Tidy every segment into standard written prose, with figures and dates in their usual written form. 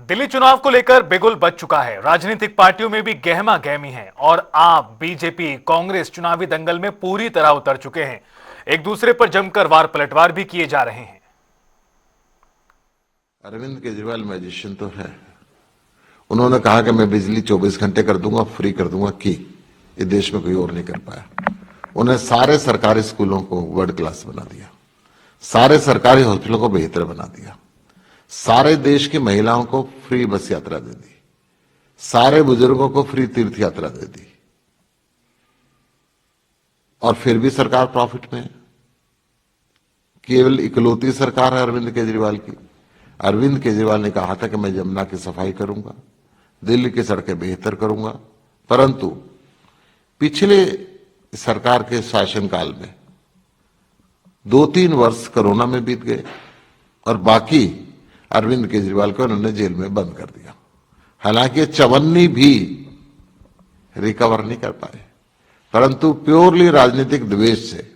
दिल्ली चुनाव को लेकर बिगुल बज चुका है। राजनीतिक पार्टियों में भी गहमा गहमी है और आप बीजेपी कांग्रेस चुनावी दंगल में पूरी तरह उतर चुके हैं। एक दूसरे पर जमकर वार पलटवार भी किए जा रहे हैं। अरविंद केजरीवाल मैजिशियन तो है। उन्होंने कहा कि मैं बिजली 24 घंटे कर दूंगा, फ्री कर दूंगा, की ये देश में कोई और नहीं कर पाया। उन्हें सारे सरकारी स्कूलों को वर्ल्ड क्लास बना दिया, सारे सरकारी हॉस्पिटलों को बेहतर बना दिया, सारे देश की महिलाओं को फ्री बस यात्रा दे दी, सारे बुजुर्गों को फ्री तीर्थ यात्रा दे दी। और फिर भी सरकार प्रॉफिट में है। केवल इकलौती सरकार है अरविंद केजरीवाल की। अरविंद केजरीवाल ने कहा था कि मैं यमुना की सफाई करूंगा, दिल्ली की सड़कें बेहतर करूंगा, परंतु पिछले सरकार के शासनकाल में 2-3 वर्ष कोरोना में बीत गए और बाकी अरविंद केजरीवाल को उन्होंने जेल में बंद कर दिया। हालांकि चवन्नी भी रिकवर नहीं कर पाए, परंतु प्योरली राजनीतिक द्वेष से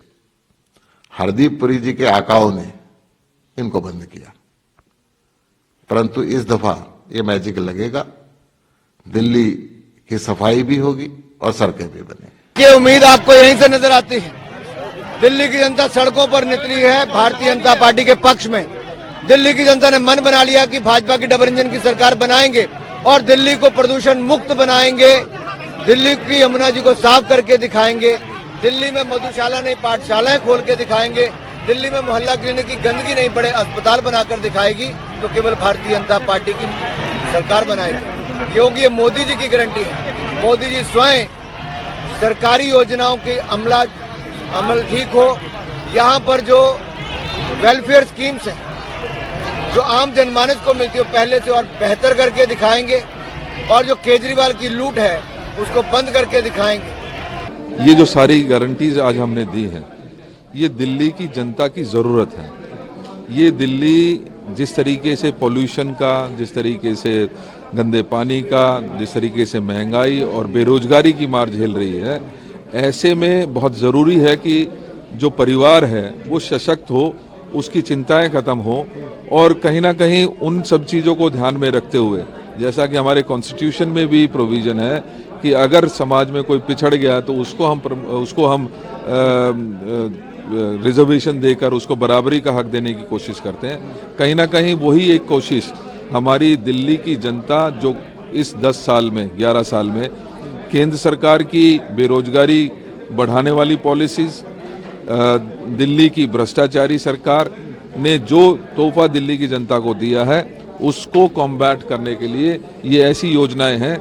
हरदीप पुरी जी के आकाओं ने इनको बंद किया। परंतु इस दफा ये मैजिक लगेगा, दिल्ली की सफाई भी होगी और सड़कें भी बनेंगी। ये उम्मीद आपको यहीं से नजर आती है। दिल्ली की जनता सड़कों पर निकली है भारतीय जनता पार्टी के पक्ष में। दिल्ली की जनता ने मन बना लिया कि भाजपा की डबल इंजन की सरकार बनाएंगे और दिल्ली को प्रदूषण मुक्त बनाएंगे, दिल्ली की यमुना जी को साफ करके दिखाएंगे, दिल्ली में मधुशाला नहीं पाठशालाएं खोल के दिखाएंगे, दिल्ली में मोहल्ला क्लिनिक की गंदगी नहीं पड़े अस्पताल बनाकर दिखाएगी, तो केवल भारतीय जनता पार्टी की सरकार बनाएगी। क्योंकि ये मोदी जी की गारंटी है। मोदी जी स्वयं सरकारी योजनाओं की अमल ठीक हो, यहाँ पर जो वेलफेयर स्कीम्स हैं जो आम जनमानस को मिलती है पहले से और बेहतर करके दिखाएंगे, और जो केजरीवाल की लूट है उसको बंद करके दिखाएंगे। ये जो सारी गारंटीज आज हमने दी हैं, ये दिल्ली की जनता की ज़रूरत है। ये दिल्ली जिस तरीके से पोल्यूशन का, जिस तरीके से गंदे पानी का, जिस तरीके से महंगाई और बेरोजगारी की मार झेल रही है, ऐसे में बहुत ज़रूरी है कि जो परिवार है वो सशक्त हो, उसकी चिंताएं खत्म हो, और कहीं ना कहीं उन सब चीज़ों को ध्यान में रखते हुए, जैसा कि हमारे कॉन्स्टिट्यूशन में भी प्रोविज़न है कि अगर समाज में कोई पिछड़ गया तो उसको हम रिजर्वेशन देकर उसको बराबरी का हक देने की कोशिश करते हैं। कहीं ना कहीं वही एक कोशिश हमारी दिल्ली की जनता जो इस 10 साल में, 11 साल में केंद्र सरकार की बेरोजगारी बढ़ाने वाली पॉलिसीज, दिल्ली की भ्रष्टाचारी सरकार ने जो तोहफा दिल्ली की जनता को दिया है, उसको कॉम्बैट करने के लिए ये ऐसी योजनाएं हैं